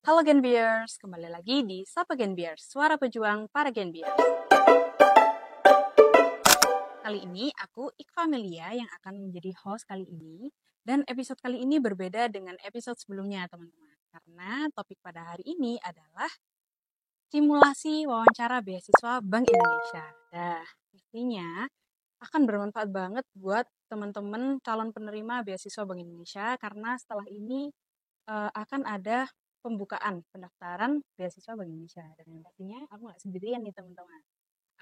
Halo Genbiers, kembali lagi di Sapa Genbiers, suara pejuang para Genbiers. Kali ini aku Iqfa Melia yang akan menjadi host kali ini. Dan episode kali ini berbeda dengan episode sebelumnya teman-teman. Karena topik pada hari ini adalah simulasi wawancara beasiswa Bank Indonesia. Nah, pastinya akan bermanfaat banget buat teman-teman calon penerima beasiswa Bank Indonesia karena setelah ini akan ada pembukaan pendaftaran beasiswa Bank Indonesia. Dan yang pastinya aku nggak sendirian nih teman-teman.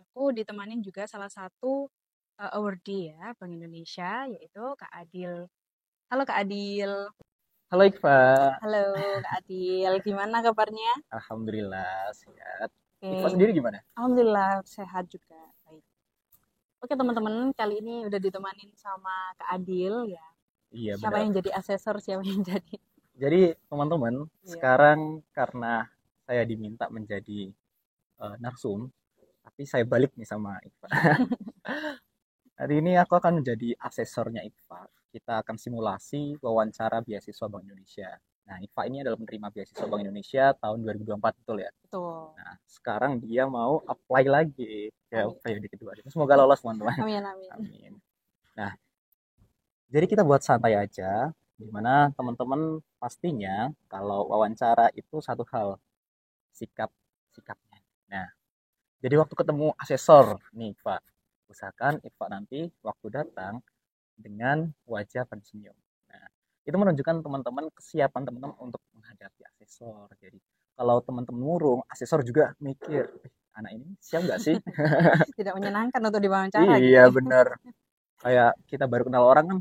Aku ditemanin juga salah satu awardee ya Bank Indonesia, yaitu Kak Adil. Halo Kak Adil. Halo Iqfa, Halo Kak Adil, gimana kabarnya? Alhamdulillah sehat. Iqfa Oke, sendiri gimana? Alhamdulillah sehat juga. Baik. Oke teman-teman, kali ini udah ditemanin sama Kak Adil ya. Iya Siapa benar. yang jadi asesor, siapa yang jadi? Jadi teman-teman, Iya. sekarang karena saya diminta menjadi narsum, tapi saya balik nih sama Iqfa. Hari ini aku akan menjadi asesornya Iqfa. Kita akan simulasi wawancara beasiswa Bank Indonesia. Nah, Iqfa ini adalah penerima beasiswa Bank Indonesia tahun 2024, betul ya? Betul. Nah, sekarang dia mau apply lagi ke Amin. periode kedua. Semoga lolos, teman-teman. Amin, amin. Amin. Nah, jadi kita buat santai aja, dimana teman-teman pastinya kalau wawancara itu satu hal, sikapnya. Nah, jadi waktu ketemu asesor nih Pak, usahakan Pak nanti waktu datang dengan wajah pensenyum. Nah, itu menunjukkan teman-teman kesiapan teman-teman untuk menghadapi asesor. Jadi kalau teman-teman murung, asesor juga mikir, anak ini siap nggak sih? Tidak menyenangkan untuk diwawancara gitu Iya ya. bener. Kayak kita baru kenal orang kan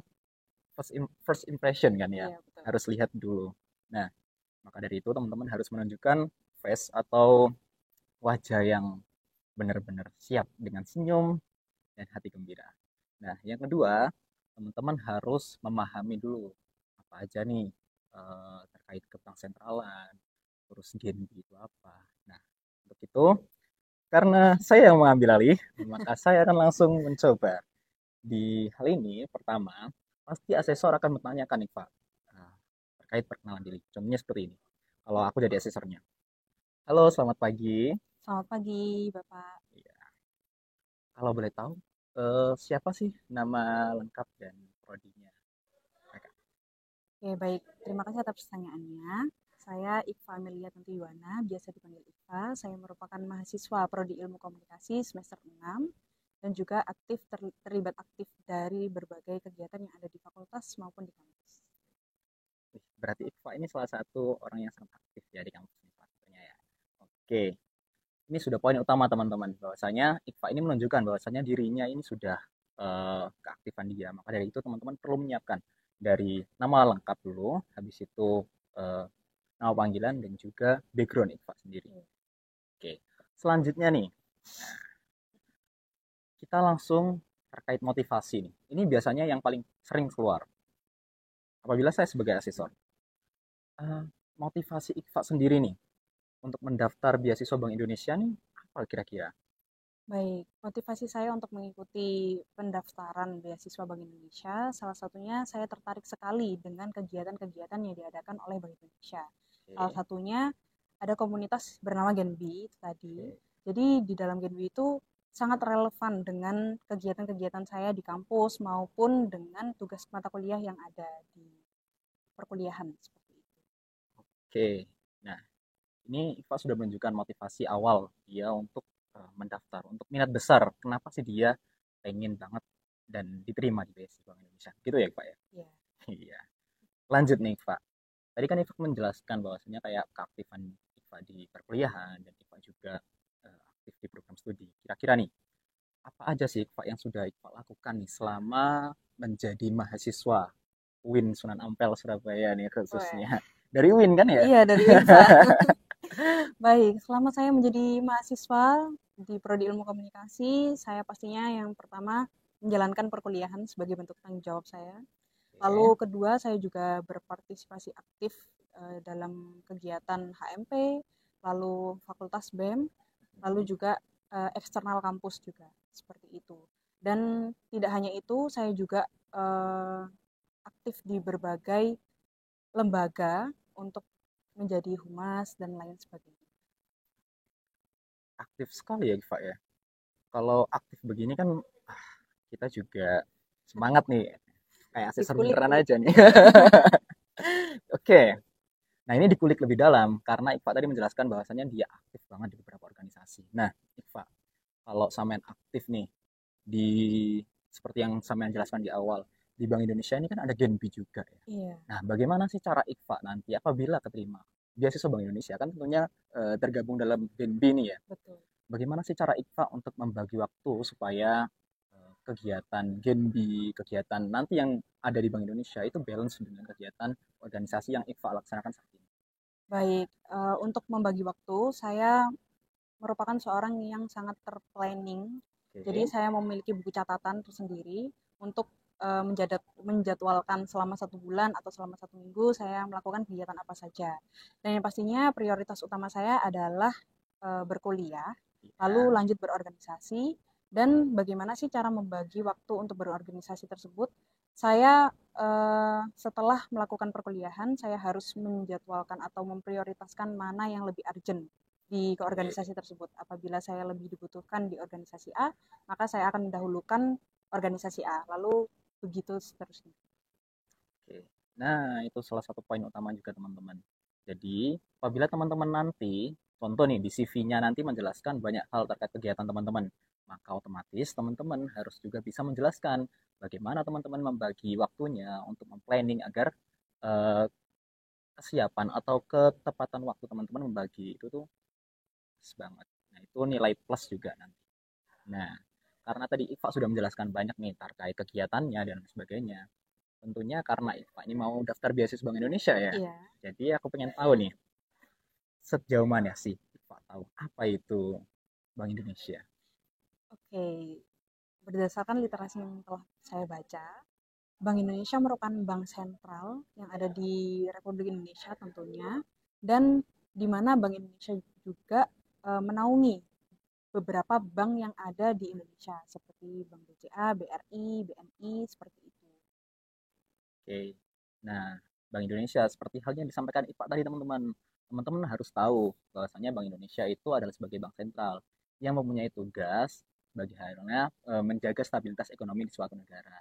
first impression kan ya, Iya, betul. harus lihat dulu. Nah, maka dari itu teman-teman harus menunjukkan face atau wajah yang benar-benar siap dengan senyum dan hati gembira. Nah, yang kedua, teman-teman harus memahami dulu apa aja nih terkait ke bank sentralan, terus Genbi itu apa. Nah, untuk itu, karena saya yang mengambil alih, maka saya akan langsung mencoba. Di hal ini, pertama, pasti asesor akan bertanyakan nih Pak, terkait perkenalan diri. Contohnya seperti ini. Kalau aku jadi asesornya. Halo, selamat pagi. Selamat pagi, Bapak. Iya. Kalau boleh tahu, siapa sih nama lengkap dan prodinya mereka? Oke, baik. Terima kasih atas pertanyaannya. Saya Iqfa Amelia Tanti Yuwana, biasa dipanggil Iqfa. Saya merupakan mahasiswa Prodi Ilmu Komunikasi semester 6 dan juga terlibat aktif dari berbagai kegiatan yang ada di fakultas maupun di kampus. Berarti Iqfa ini salah satu orang yang sangat aktif ya di kampus ini salah satunya ya. Oke, ini sudah poin utama teman-teman. Bahwasanya Iqfa ini menunjukkan bahwasanya dirinya ini sudah keaktifan dia. Maka dari itu teman-teman perlu menyiapkan dari nama lengkap dulu, habis itu eh, nama panggilan dan juga background Iqfa sendiri. Oke, selanjutnya nih, kita langsung terkait motivasi nih. Ini biasanya yang paling sering keluar apabila saya sebagai asesor. Eh, Motivasi Iqfa sendiri nih untuk mendaftar beasiswa Bank Indonesia nih apa kira-kira? Baik, motivasi saya untuk mengikuti pendaftaran beasiswa Bank Indonesia, salah satunya saya tertarik sekali dengan kegiatan-kegiatan yang diadakan oleh Bank Indonesia. Salah Oke, satunya ada komunitas bernama Genbi tadi. oke, Jadi di dalam Genbi itu sangat relevan dengan kegiatan-kegiatan saya di kampus maupun dengan tugas mata kuliah yang ada di perkuliahan seperti itu. oke. Nah, ini Iqfa sudah menunjukkan motivasi awal dia untuk mendaftar, untuk minat besar. Kenapa sih dia pengen banget dan diterima di beasiswa Bank Indonesia? Gitu ya, Pak ya? Ya. Iya. Lanjut nih, Pak. Tadi kan Iqfa menjelaskan bahwasanya kayak keaktifan Iqfa di perkuliahan dan Iqfa juga aktif di program studi. Kira-kira nih, apa aja sih Iqfa yang sudah Iqfa lakukan nih selama menjadi mahasiswa UIN Sunan Ampel Surabaya nih Wah. khususnya. Dari UIN kan ya? Iya, dari UIN. Baik, selama saya menjadi mahasiswa di Prodi Ilmu Komunikasi, saya pastinya yang pertama menjalankan perkuliahan sebagai bentuk tanggung jawab saya. Oke, Lalu kedua, saya juga berpartisipasi aktif dalam kegiatan HMP, lalu Fakultas BEM, lalu juga eksternal kampus juga seperti itu. Dan tidak hanya itu, saya juga aktif di berbagai lembaga untuk menjadi humas dan lain sebagainya. Aktif sekali ya Iva ya. Kalau aktif begini kan kita juga semangat nih. Kayak asesor beneran Dikulik-kulik. aja nih. Oke. Nah, ini dikulik lebih dalam karena Iva tadi menjelaskan bahwasannya dia aktif banget di beberapa organisasi. Nah, Iva, kalau sampean aktif nih di seperti yang sampean jelaskan di awal, di Bank Indonesia ini kan ada Genbi juga ya. Iya, Nah, bagaimana sih cara Iva nanti apabila keterima beasiswa Bank Indonesia kan tentunya tergabung dalam Genbi nih ya. betul. Bagaimana sih cara Iva untuk membagi waktu supaya kegiatan Genbi, kegiatan nanti yang ada di Bank Indonesia itu balance dengan kegiatan organisasi yang Iva laksanakan saat ini? Baik, untuk membagi waktu, saya merupakan seorang yang sangat terplanning. Jadi Oke. saya memiliki buku catatan tersendiri untuk menjadwalkan selama 1 bulan atau selama 1 minggu saya melakukan kegiatan apa saja. Dan yang pastinya prioritas utama saya adalah berkuliah, lalu Ya. lanjut berorganisasi, dan bagaimana sih cara membagi waktu untuk berorganisasi tersebut. Saya setelah melakukan perkuliahan, saya harus menjadwalkan atau memprioritaskan mana yang lebih urgent di Oke. organisasi tersebut. Apabila saya lebih dibutuhkan di organisasi A, maka saya akan mendahulukan organisasi A. Lalu begitu seterusnya. Oke. Nah, itu salah satu poin utama juga teman-teman. Jadi, apabila teman-teman nanti, contoh nih di CV-nya nanti menjelaskan banyak hal terkait kegiatan teman-teman, maka otomatis teman-teman harus juga bisa menjelaskan bagaimana teman-teman membagi waktunya untuk memplanning agar eh, kesiapan atau ketepatan waktu teman-teman membagi itu tuh pas banget. Nah, itu nilai plus juga nanti. Nah, karena tadi Iva sudah menjelaskan banyak nih terkait kegiatannya dan sebagainya. Tentunya karena Iva ini mau daftar beasiswa Bank Indonesia ya. Iya. Jadi aku pengen tahu nih, sejauh mana sih Iva tahu apa itu Bank Indonesia? Oke. Berdasarkan literasi yang telah saya baca, Bank Indonesia merupakan bank sentral yang ada di Republik Indonesia tentunya, dan di mana Bank Indonesia juga menaungi beberapa bank yang ada di Indonesia seperti Bank BCA, BRI, BNI seperti itu. Oke. Nah, Bank Indonesia seperti halnya yang disampaikan Iva tadi teman-teman. Teman-teman harus tahu bahwasanya Bank Indonesia itu adalah sebagai bank sentral yang mempunyai tugas sebagai halnya menjaga stabilitas ekonomi di suatu negara.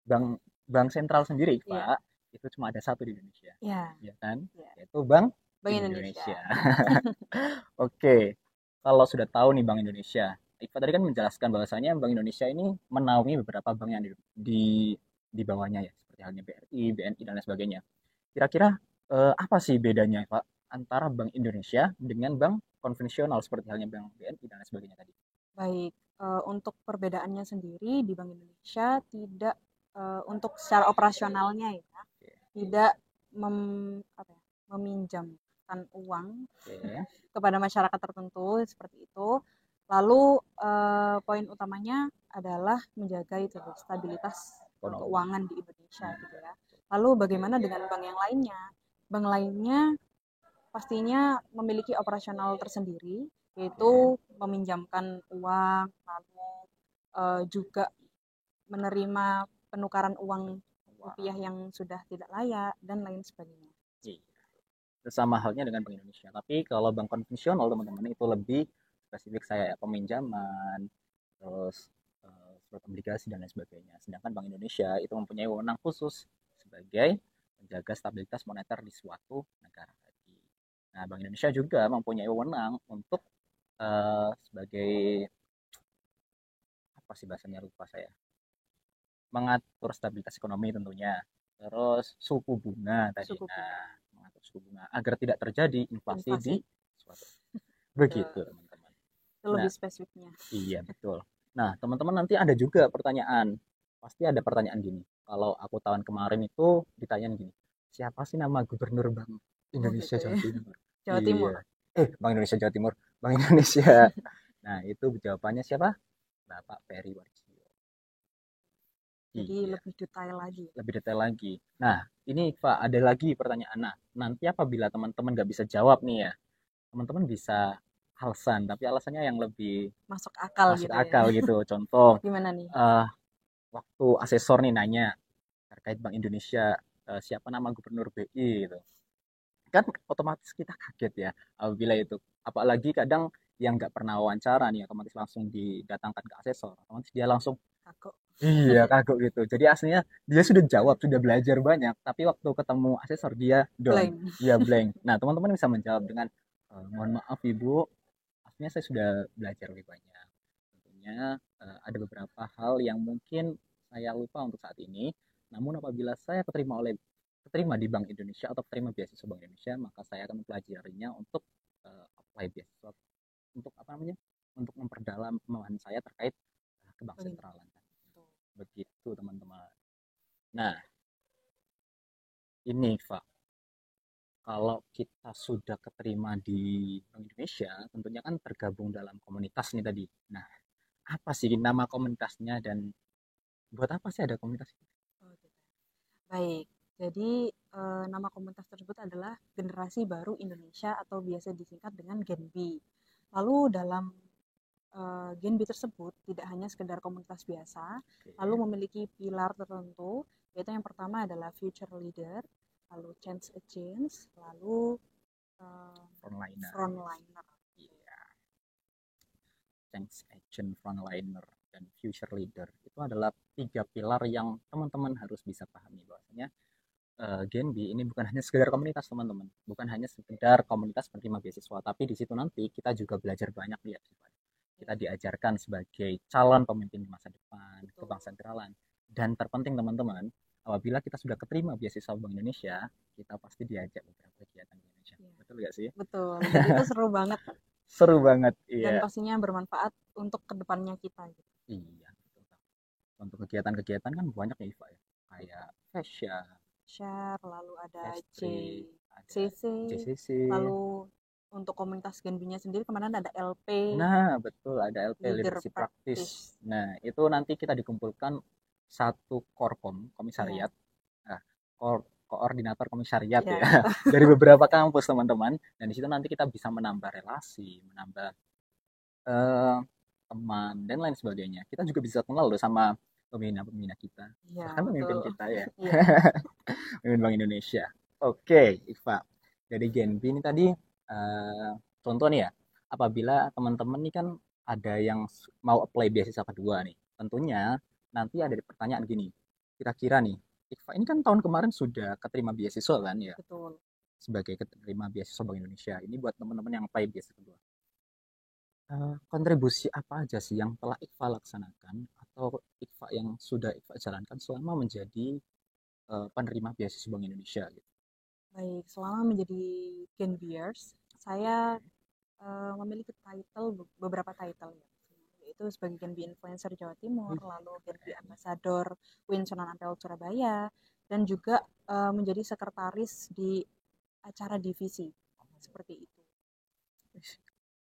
Bank Bank sentral sendiri, Iya, Pak, itu cuma ada satu di Indonesia, ya, ya kan? ya. Yaitu Bank Bank Indonesia. Indonesia. Oke, kalau sudah tahu nih Bank Indonesia, Iva tadi kan menjelaskan bahwasanya Bank Indonesia ini menaungi beberapa bank yang di bawahnya ya, seperti halnya BRI, BNI dan lain sebagainya. Kira-kira apa sih bedanya Pak antara Bank Indonesia dengan bank konvensional seperti halnya Bank BNI dan lain sebagainya tadi? Baik, untuk perbedaannya sendiri di Bank Indonesia tidak untuk secara operasionalnya ya, Oke, tidak mem, apa ya, meminjamkan uang oke, kepada masyarakat tertentu seperti itu. Lalu poin utamanya adalah menjaga itu stabilitas ekonomi. keuangan di Indonesia Nah, gitu ya. Lalu bagaimana dengan bank yang lainnya? Bank lainnya pastinya memiliki operasional tersendiri, yaitu oke, meminjamkan uang, lalu juga menerima penukaran uang rupiah wow. yang sudah tidak layak dan lain sebagainya. Iya. Sama halnya dengan Bank Indonesia. Tapi kalau bank konvensional teman-teman itu lebih spesifik saya ya peminjaman, terus surat obligasi dan lain sebagainya. Sedangkan Bank Indonesia itu mempunyai wewenang khusus sebagai menjaga stabilitas moneter di suatu negara tadi. Nah, Bank Indonesia juga mempunyai wewenang untuk sebagai apa sih bahasanya lupa saya, mengatur stabilitas ekonomi tentunya. Terus suku bunga tadi. Suku bunga, Nah, mengatur suku bunga agar tidak terjadi inflasi di inflasi, suatu. Begitu, teman-teman. itu Nah, lebih spesifiknya. iya betul. Nah, teman-teman nanti ada juga pertanyaan. Pasti ada pertanyaan gini. Kalau aku tahun kemarin itu ditanyain gini, siapa sih nama gubernur Bank Oh Indonesia gitu Jawa ya. Timur? Jawa Timur. Iya. Bank Indonesia Jawa Timur. Bank Indonesia. Nah, itu jawabannya siapa? Bapak Peri Warjio. Jadi Iya, lebih detail lagi. lebih detail lagi. Nah, ini Pak, ada lagi pertanyaan. Nah, nanti apabila teman-teman nggak bisa jawab nih ya, teman-teman bisa alasan, tapi alasannya yang lebih Masuk akal masuk gitu ya. akal gitu. Contoh, Gimana nih? eh, waktu asesor nih nanya terkait Bank Indonesia, siapa nama gubernur BI gitu. kan otomatis kita kaget ya apabila itu, apalagi kadang yang nggak pernah wawancara nih otomatis langsung didatangkan ke asesor, otomatis dia langsung Aku. iya kagok gitu. Jadi aslinya dia sudah jawab, sudah belajar banyak, tapi waktu ketemu asesor dia down, Blank. dia blank. Nah, teman-teman bisa menjawab dengan mohon maaf Ibu, aslinya saya sudah belajar lebih banyak. Tentunya ada beberapa hal yang mungkin saya lupa untuk saat ini, namun apabila saya keterima di Bank Indonesia atau terima beasiswa Bank Indonesia, maka saya akan mempelajarinya untuk apply beasiswa untuk apa namanya? Untuk memperdalam pemahaman saya terkait ke bank Blank. sentralan. Begitu teman-teman. Nah, ini Pak, kalau kita sudah keterima di Bank Indonesia, tentunya kan tergabung dalam komunitas nih tadi. Nah, apa sih nama komunitasnya dan buat apa sih ada komunitas itu? Oh, gitu. Baik, jadi nama komunitas tersebut adalah Generasi Baru Indonesia atau biasa disingkat dengan GENBI. Lalu dalam GENBI tersebut tidak hanya sekedar komunitas biasa, lalu Oke, memiliki pilar tertentu, yaitu yang pertama adalah Future Leader, lalu Change a Change, lalu frontliner. Frontliner. Iya, change agent, frontliner, dan future leader. Itu adalah tiga pilar yang teman-teman harus bisa pahami bahwasanya Genbi ini bukan hanya sekedar komunitas teman-teman, bukan hanya sekedar komunitas penerima beasiswa, tapi di situ nanti kita juga belajar banyak nih. Kita diajarkan sebagai calon pemimpin di masa depan, Betul. kebangsaan sentralan, dan terpenting teman-teman, apabila kita sudah keterima beasiswa Bank Indonesia, kita pasti diajak beberapa kegiatan di Indonesia. Ya. Betul nggak sih? Betul, dan itu seru banget Seru banget, dan iya. pastinya bermanfaat untuk kedepannya kita. Gitu. Iya, betul. Untuk kegiatan-kegiatan kan banyak ya, Iva ya. Kayak fashion, Share, lalu ada pastry, ada JCC, JCC. lalu untuk komunitas Genbinya sendiri kemarin ada LP, Nah, betul ada LP Leader Leadership Practice. Practice. Nah, itu nanti kita dikumpulkan satu korkom, Ya, komisariat, nah, koordinator komisariat ya ya, betul. dari beberapa kampus teman-teman. Dan di situ nanti kita bisa menambah relasi, menambah eh, teman dan lain sebagainya. Kita juga bisa kenal loh sama pembina-pembina kita, Ya bahkan pemimpin betul. kita ya, Iya, pemimpin Bank Indonesia. Oke, Iva. Dari Genbi ini tadi contoh nih ya, apabila teman-teman nih kan ada yang mau apply beasiswa kedua nih, tentunya nanti ada pertanyaan gini, kira-kira nih, Iva ini kan tahun kemarin sudah keterima beasiswa kan ya, betul. sebagai keterima beasiswa Bank Indonesia. Ini buat teman-teman yang apply beasiswa kedua. Kontribusi apa aja sih yang telah Iqfa laksanakan atau Iqfa yang sudah Iqfa jalankan selama menjadi penerima beasiswa Bank Indonesia gitu? Baik, selama menjadi Genbiers, saya memiliki beberapa title ya, yaitu sebagai Genbi Influencer Jawa Timur, Wih, lalu Genbi keren. Ambassador Win Sunan Ampel Surabaya, dan juga menjadi sekretaris di acara divisi seperti itu.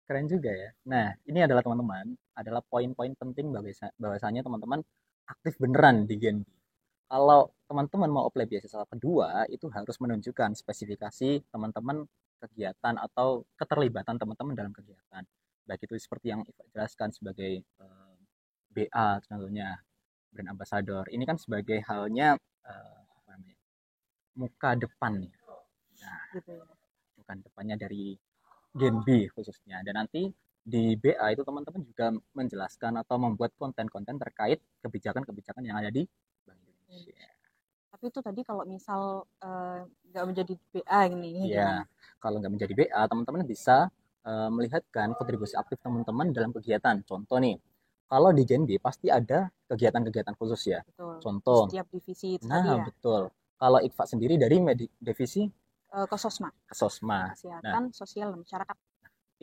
Keren juga ya. Nah, ini adalah teman-teman, adalah poin-poin penting bahwasanya teman-teman aktif beneran di Genbi. Kalau teman-teman mau apply beasiswa kedua, itu harus menunjukkan spesifikasi teman-teman kegiatan atau keterlibatan teman-teman dalam kegiatan. Baik itu seperti yang Iva jelaskan sebagai BA contohnya, brand ambassador. Ini kan sebagai halnya apa namanya, muka depan nih. Nah, Gitu ya. bukan depannya dari Gen B khususnya. Dan nanti di BA itu teman-teman juga menjelaskan atau membuat konten-konten terkait kebijakan-kebijakan yang ada di Bank Indonesia. Tapi itu tadi kalau misal nggak menjadi BA ini Ya, gimana? kalau nggak menjadi BA, teman-teman bisa melihatkan kontribusi aktif teman-teman dalam kegiatan. Contoh nih, kalau di Gen B pasti ada kegiatan-kegiatan khusus ya. Betul. Di Contoh, setiap divisi itu tadi nah ya. betul. Kalau IKFA sendiri dari divisi Kososma, Kesosma. Nah, Kesehatan Sosial dan Masyarakat.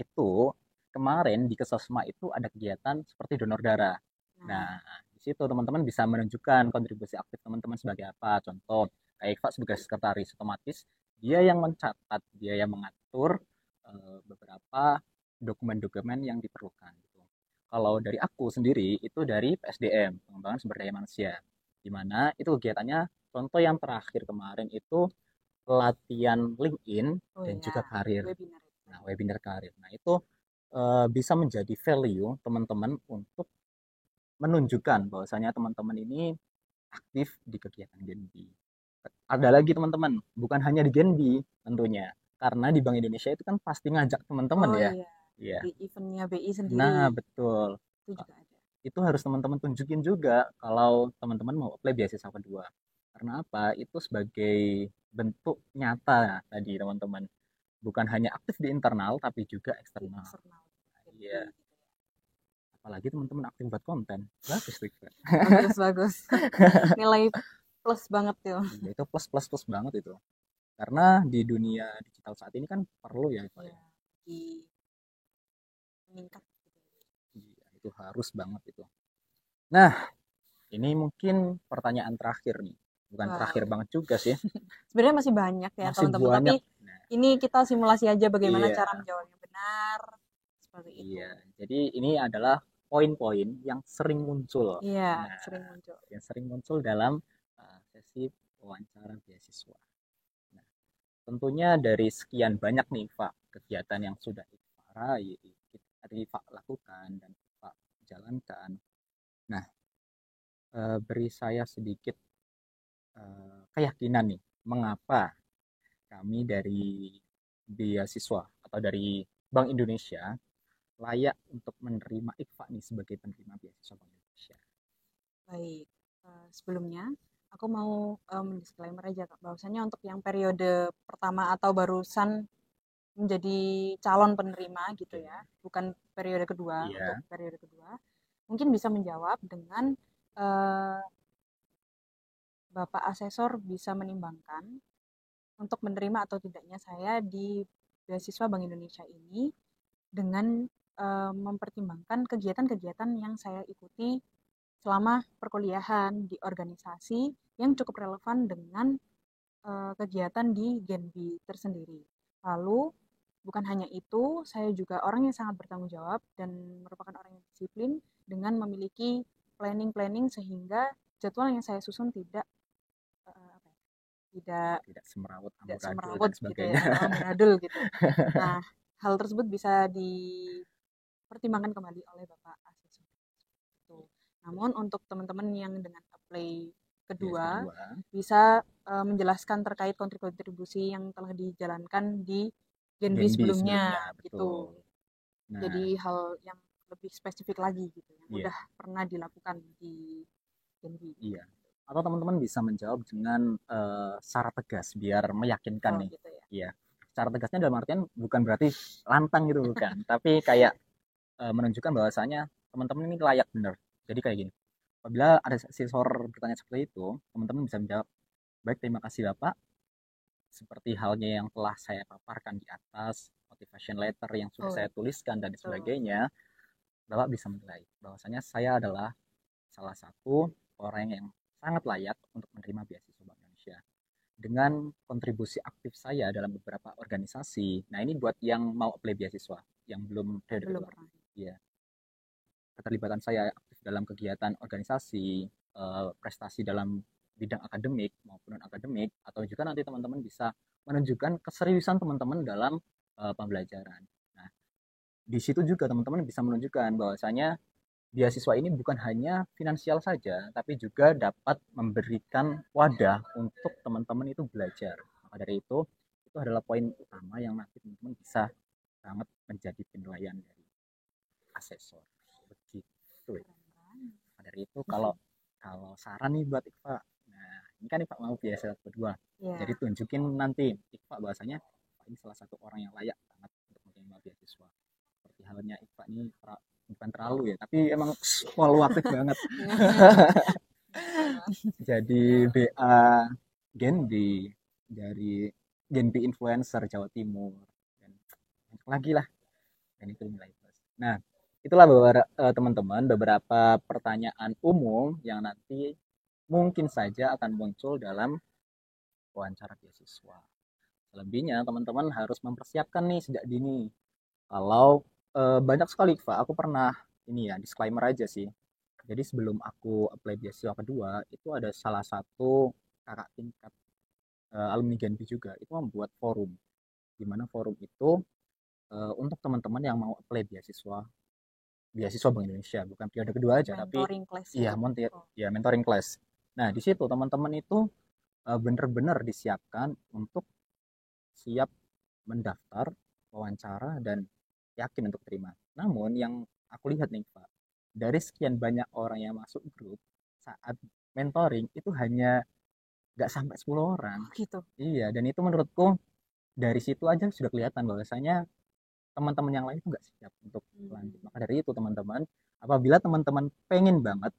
itu kemarin di Kesosma itu ada kegiatan seperti donor darah. Nah, Nah, di situ teman-teman bisa menunjukkan kontribusi aktif teman-teman sebagai apa. Contoh, kayak Iqfa sebagai sekretaris otomatis, dia yang mencatat, dia yang mengatur beberapa dokumen-dokumen yang diperlukan. Gitu. Kalau dari aku sendiri, itu dari PSDM, Pengembangan Sumber Daya Manusia. Di mana itu kegiatannya, contoh yang terakhir kemarin itu pelatihan LinkedIn oh dan ya, juga karir. webinar itu. Nah, webinar karir. Nah, itu bisa menjadi value teman-teman untuk menunjukkan bahwasanya teman-teman ini aktif di kegiatan Genbi. Ada lagi teman-teman, bukan hanya di Genbi tentunya. Karena di Bank Indonesia itu kan pasti ngajak teman-teman Oh ya. iya, Iya. di eventnya BI sendiri Nah, betul. itu juga ada. Itu harus teman-teman tunjukin juga kalau teman-teman mau apply beasiswa kedua. Karena apa? Itu sebagai bentuk nyata tadi teman-teman. Bukan hanya aktif di internal tapi juga Di eksternal. eksternal BI Iya. gitu ya. Apalagi teman-teman aktif buat konten. Bagus tuh. Bagus bagus. Nilai plus banget tuh. Iya, itu plus plus plus banget itu. Karena di dunia digital saat ini kan perlu ya, Pak Iya, ya. di meningkat gitu. Iya, itu harus banget itu. Nah, ini mungkin pertanyaan terakhir nih. Bukan terakhir Wow. banget juga sih. Sebenarnya masih banyak ya Masih teman-teman, tapi banyak. Nah, ini kita simulasi aja bagaimana iya, cara menjawabnya benar. Seperti itu. iya. Jadi ini adalah poin-poin yang sering muncul. Iya, Nah, sering muncul. yang sering muncul dalam sesi wawancara beasiswa. Nah, tentunya dari sekian banyak nih Pak kegiatan yang sudah Iva lakukan dan Iva jalankan. Nah, beri saya sedikit keyakinan nih, mengapa kami dari beasiswa atau dari Bank Indonesia layak untuk menerima Iva nih sebagai penerima beasiswa Bank Indonesia. Baik. Sebelumnya aku mau disclaimer aja Kak, bahwasanya untuk yang periode pertama atau barusan menjadi calon penerima gitu Oke. ya, bukan periode kedua. Untuk Iya, periode kedua mungkin bisa menjawab dengan eh, Bapak asesor bisa menimbangkan untuk menerima atau tidaknya saya di beasiswa Bank Indonesia ini dengan mempertimbangkan kegiatan-kegiatan yang saya ikuti selama perkuliahan di organisasi yang cukup relevan dengan kegiatan di Genbi tersendiri. Lalu bukan hanya itu, saya juga orang yang sangat bertanggung jawab dan merupakan orang yang disiplin dengan memiliki planning-planning sehingga jadwal yang saya susun tidak apa ya, tidak semerawut tidak amburadul dan semerawut gitu ya, sebagainya. amburadul gitu. Nah, hal tersebut bisa dipertimbangkan kembali oleh Bapak asesor. Gitu. Namun untuk teman-teman yang dengan apply Yes, kedua kedua, bisa menjelaskan terkait kontribusi yang telah dijalankan di Genbi Genbi sebelumnya, sebelumnya betul. gitu. Nah, Jadi hal yang lebih spesifik lagi gitu yang iya, udah pernah dilakukan di Genbi. iya. Atau teman-teman bisa menjawab dengan secara tegas biar meyakinkan Oh nih. gitu ya. Iya. Secara tegasnya dalam artian bukan berarti lantang gitu bukan, tapi kayak menunjukkan bahwasanya teman-teman ini layak benar. Jadi kayak gini. Apabila ada sisor bertanya seperti itu, teman-teman bisa menjawab, baik terima kasih Bapak, seperti halnya yang telah saya paparkan di atas, motivation letter yang sudah Oh saya tuliskan dan betul. sebagainya, Bapak bisa menilai bahwasanya saya adalah salah satu orang yang sangat layak untuk menerima beasiswa Bank Indonesia. Dengan kontribusi aktif saya dalam beberapa organisasi, nah ini buat yang mau apply beasiswa, yang belum periode Belum kedua. pernah. Ya, keterlibatan saya aktif dalam kegiatan organisasi, prestasi dalam bidang akademik maupun non akademik, atau juga nanti teman-teman bisa menunjukkan keseriusan teman-teman dalam pembelajaran. Nah, di situ juga teman-teman bisa menunjukkan bahwasanya beasiswa ini bukan hanya finansial saja, tapi juga dapat memberikan wadah untuk teman-teman itu belajar. Maka dari itu adalah poin utama yang nanti teman-teman bisa sangat menjadi penilaian dari asesor. Begitu ya. Maka dari itu kalau kalau saran nih buat Iqfa, nah ini kan Iqfa mau beasiswa kedua, jadi Ya. tunjukin nanti Iqfa bahwasanya ini salah satu orang yang layak banget untuk menerima beasiswa. Seperti halnya Iqfa ini bukan terlalu ya, tapi emang selalu aktif banget. Jadi BA Genbi dari Genbi influencer Jawa Timur dan lagi lah, dan itu nilai plus. Nah, itulah teman-teman beberapa pertanyaan umum yang nanti mungkin saja akan muncul dalam wawancara beasiswa. Selebihnya teman-teman harus mempersiapkan nih sejak dini. Kalau banyak sekali Pak, aku pernah ini ya disclaimer aja sih. Jadi sebelum aku apply beasiswa kedua, itu ada salah satu kakak tingkat alumni Genpi juga, itu membuat forum. Di mana forum itu untuk teman-teman yang mau apply beasiswa Bank Indonesia, bukan periode kedua aja, tapi Mentoring class iya gitu. Oh. ya mentoring class. Nah, di situ teman-teman itu benar-benar disiapkan untuk siap mendaftar, wawancara, dan yakin untuk terima. Namun yang aku lihat nih Pak, dari sekian banyak orang yang masuk grup saat mentoring itu hanya nggak sampai 10 orang. Oh, gitu. Iya, dan itu menurutku dari situ aja sudah kelihatan bahwasanya teman-teman yang lain itu nggak siap untuk lanjut. Maka dari itu teman-teman, apabila teman-teman pengen banget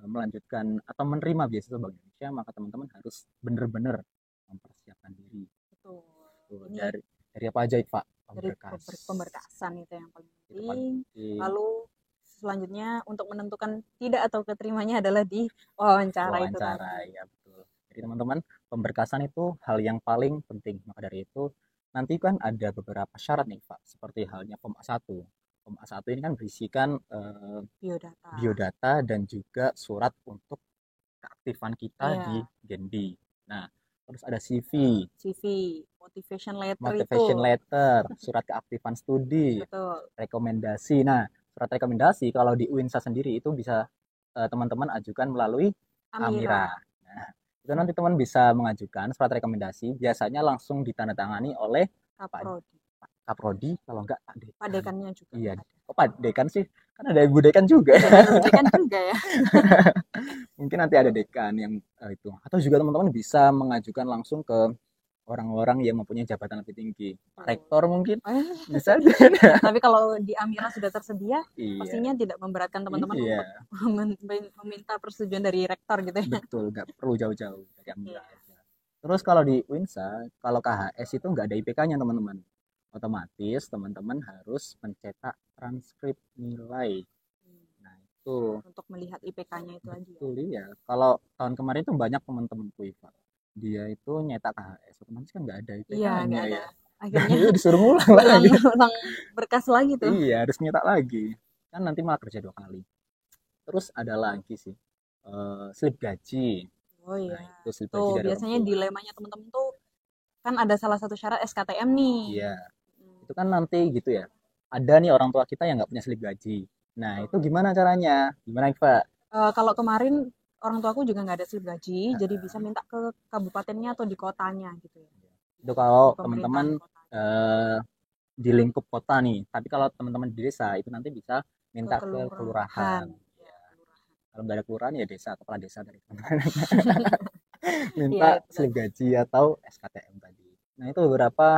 melanjutkan atau menerima beasiswa Bank Indonesia, maka teman-teman harus benar-benar mempersiapkan diri. Betul. Tuh, Ini dari apa aja Pak? dari Pemberkas. pemberkasan itu yang paling Itu paling penting. penting. Lalu selanjutnya untuk menentukan tidak atau keterimanya adalah di wawancara itu Wawancara, tadi. ya betul. Jadi teman-teman, pemberkasan itu hal yang paling penting. Maka dari itu, nanti kan ada beberapa syarat nih Pak, seperti halnya form A1. Form A1 ini kan berisikan Biodata. biodata dan juga surat untuk keaktifan kita di Iya, Genbi. Nah, terus ada CV, CV, motivation letter itu. motivation letter, surat keaktifan studi, Betul. rekomendasi. Nah, surat rekomendasi kalau di UINSA sendiri itu bisa teman-teman ajukan melalui Amira. Amira. Nah, itu nanti teman bisa mengajukan surat rekomendasi, biasanya langsung ditandatangani oleh Kaprodi. Kaprodi, kalau enggak Pak Dekan. Pak Dekannya juga Iya. ada. Oh, Pak Dekan sih, kan ada Ibu Dekan juga. Iya, ada Bu Dekan juga ya. Mungkin nanti ada dekan yang itu. Atau juga teman-teman bisa mengajukan langsung ke orang-orang yang mempunyai jabatan lebih tinggi. Pak Rektor mungkin bisa aja. Tapi kalau di Amira sudah tersedia, Iya. pastinya tidak memberatkan teman-teman Iya. untuk meminta persetujuan dari rektor gitu ya. Betul, nggak perlu jauh-jauh dari Amira aja. Terus kalau di UINSA, kalau KHS itu nggak ada IPK-nya teman-teman. Otomatis teman-teman harus mencetak transkrip nilai. Nah itu. Untuk melihat IPK-nya itu aja. Betul ya. Kalau tahun kemarin tuh banyak teman-temanku Pak. Dia itu nyetak KHS, otomatis kan nggak ada Iya, IPK-nya nggak ada. ya. Akhirnya Itu disuruh ngulang lagi. ulang berkas lagi tuh. Iya, harus nyetak lagi. Kan nanti malah kerja 2 kali. Terus ada lagi sih, slip gaji. Oh iya. Nah, itu slip gaji Tuh dari orang biasanya tua. dilemanya teman-teman tuh kan ada salah satu syarat SKTM nih. Iya, itu kan nanti gitu ya. Ada nih orang tua kita yang nggak punya slip gaji. Nah, itu gimana caranya? Gimana, Pak? Kalau kemarin orang tuaku juga nggak ada slip gaji, jadi bisa minta ke kabupatennya atau di kotanya gitu ya. Itu kalau Di teman-teman pemerintahan kota. di lingkup kota nih. Tapi kalau teman-teman di desa itu nanti bisa minta ke kelurahan. Ya, Kalau nggak ada kelurahan ya desa, kepala desa dari teman-teman. Iya, Minta itu slip tadi. gaji atau SKTM tadi. Nah, itu beberapa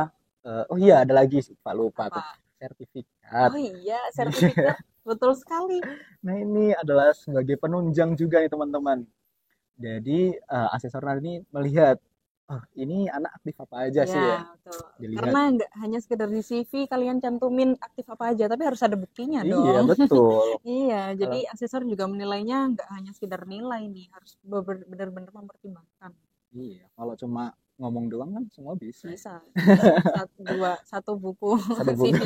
oh iya ada lagi Pak, lupa aku. Apa? Sertifikat. Oh iya, sertifikat. Betul sekali. Nah, ini adalah sebagai penunjang juga nih teman-teman. Jadi asesor ini melihat, oh ini anak aktif apa aja sih ya, Ya, betul. dilihat. Karena nggak hanya sekedar di CV kalian cantumin aktif apa aja, tapi harus ada buktinya Iya dong. betul. Iya, Kalau jadi asesor juga menilainya nggak hanya sekedar nilai nih, harus benar-benar mempertimbangkan. iya, kalau cuma ngomong doang kan semua bisa. Bisa. Satu buku Satu buku. CV.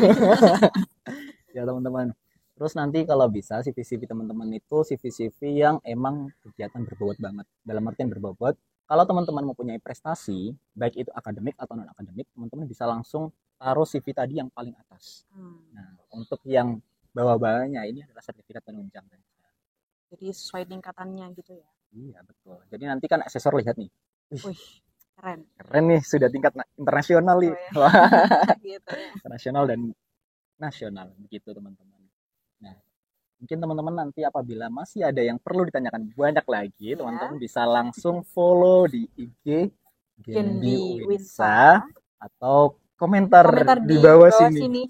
Ya teman-teman. Terus nanti kalau bisa CV-CV teman-teman itu CV-CV yang emang kegiatan berbobot banget. Dalam artian berbobot, kalau teman-teman mempunyai prestasi, baik itu akademik atau non akademik, teman-teman bisa langsung taruh CV tadi yang paling atas. Nah, untuk yang bawah-bawahnya ini adalah sertifikat penunjang. Jadi sesuai tingkatannya gitu ya. Iya, betul. Jadi nanti kan asesor lihat nih. Wih, keren. Keren nih, sudah tingkat internasional nih. Oh, ya. Wah, Gitu ya. internasional dan nasional begitu teman-teman. Nah, mungkin teman-teman nanti apabila masih ada yang perlu ditanyakan banyak lagi, Ya. teman-teman bisa langsung follow di IG Genbi Genbi Winsa Winsa atau komentar di di bawah sini. sini.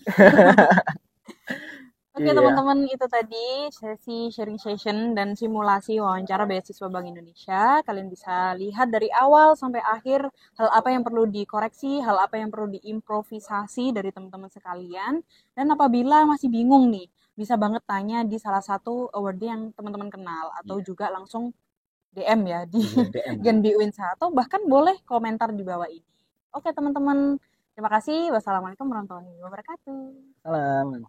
Oke Iya. teman-teman, itu tadi sesi sharing session dan simulasi wawancara beasiswa Bank Indonesia. Kalian bisa lihat dari awal sampai akhir hal apa yang perlu dikoreksi, hal apa yang perlu diimprovisasi dari teman-teman sekalian. Dan apabila masih bingung nih, bisa banget tanya di salah satu award yang teman-teman kenal atau juga langsung DM ya di DM. Genbi Winsa atau bahkan boleh komentar di bawah ini. Oke teman-teman, terima kasih. Wassalamualaikum warahmatullahi wabarakatuh. Salam.